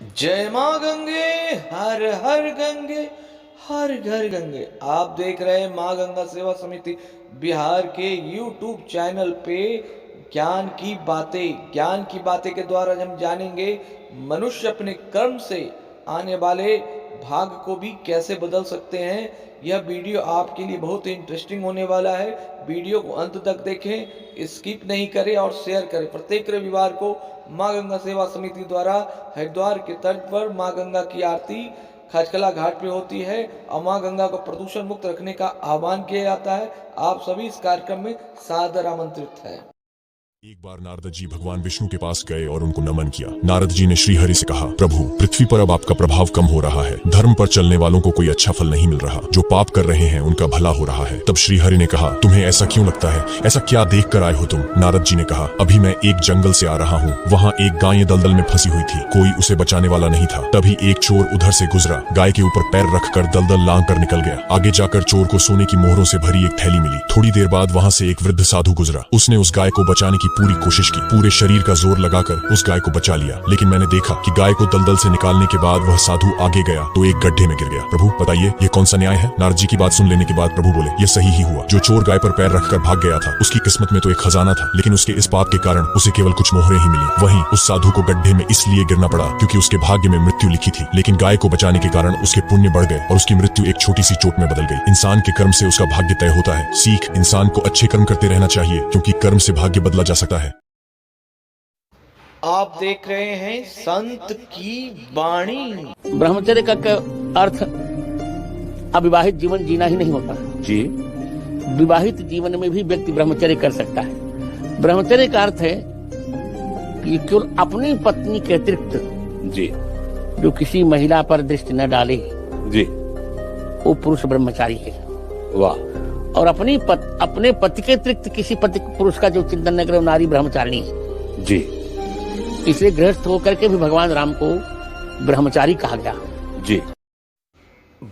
जय माँ गंगे, हर हर गंगे, हर घर गंगे। आप देख रहे हैं माँ गंगा सेवा समिति बिहार के यूट्यूब चैनल पे ज्ञान की बातें के द्वारा हम जानेंगे मनुष्य अपने कर्म से आने वाले भाग्य को भी कैसे बदल सकते हैं। यह वीडियो आपके लिए बहुत ही इंटरेस्टिंग होने वाला है। वीडियो को अंत तक देखें, स्किप नहीं करें और शेयर करें। प्रत्येक रविवार को माँ गंगा सेवा समिति द्वारा हरिद्वार के तट पर माँ गंगा की आरती खचकला घाट पे होती है और माँ गंगा को प्रदूषण मुक्त रखने का आह्वान किया जाता है। आप सभी इस कार्यक्रम में सादर आमंत्रित हैं। एक बार नारद जी भगवान विष्णु के पास गए और उनको नमन किया। नारद जी ने श्रीहरि से कहा, प्रभु, पृथ्वी पर अब आपका प्रभाव कम हो रहा है। धर्म पर चलने वालों को कोई अच्छा फल नहीं मिल रहा, जो पाप कर रहे हैं उनका भला हो रहा है। तब श्रीहरि ने कहा, तुम्हें ऐसा क्यों लगता है? ऐसा क्या देख कर आए हो तुम? नारद जी ने कहा, अभी मैं एक जंगल से आ रहा हूँ। वहाँ एक गाय दलदल में फंसी हुई थी, कोई उसे बचाने वाला नहीं था। तभी एक चोर उधर से गुजरा, गाय के ऊपर पैर रखकर दलदल लांग कर निकल गया। आगे जाकर चोर को सोने की मोहरों से भरी एक थैली मिली। थोड़ी देर बाद वहाँ से एक वृद्ध साधु गुजरा। उसने उस गाय को बचाने की पूरी कोशिश की, पूरे शरीर का जोर लगाकर उस गाय को बचा लिया। लेकिन मैंने देखा कि गाय को दलदल से निकालने के बाद वह साधु आगे गया तो एक गड्ढे में गिर गया। प्रभु बताइए, ये कौन सा न्याय है? नारद जी की बात सुन लेने के बाद प्रभु बोले, ये सही ही हुआ। जो चोर गाय पर पैर रखकर भाग गया था, उसकी किस्मत में तो एक खजाना था, लेकिन उसके इस पाप के कारण उसे केवल कुछ मोहरें ही मिली। वहीं उस साधु को गड्ढे में इसलिए गिरना पड़ा क्योंकि उसके भाग्य में मृत्यु लिखी थी, लेकिन गाय को बचाने के कारण उसके पुण्य बढ़ गए और उसकी मृत्यु एक छोटी सी चोट में बदल गई। इंसान के कर्म से उसका भाग्य तय होता है। सीख, इंसान को अच्छे कर्म करते रहना चाहिए, क्योंकि कर्म से भाग्य बदला जा सकता है। आप देख रहे हैं संत की वाणी। ब्रह्मचर्य का अर्थ अविवाहित जीवन जीना ही नहीं होता जी। विवाहित जीवन में भी व्यक्ति ब्रह्मचर्य कर सकता है। ब्रह्मचर्य का अर्थ है कि केवल अपनी पत्नी के अतिरिक्त जी जो किसी महिला पर दृष्टि न डाले, जी, वो पुरुष ब्रह्मचारी है। वाह। और अपने पति के अतिरिक्त किसी पुरुष का जो चिंतन न करे, वो नारी ब्रह्मचारिणी है। जी। इसलिए गृहस्थ होकर के भी भगवान राम को ब्रह्मचारी कहा गया। जी।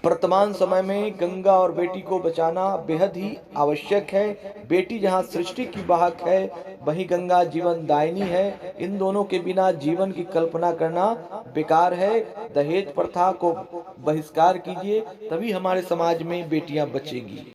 वर्तमान समय में गंगा और बेटी को बचाना बेहद ही आवश्यक है। बेटी जहां सृष्टि की वाहक है, वहीं गंगा जीवन दायिनी है। इन दोनों के बिना जीवन की कल्पना करना बेकार है। दहेज प्रथा को बहिष्कार कीजिए, तभी हमारे समाज में बेटियां बचेगी।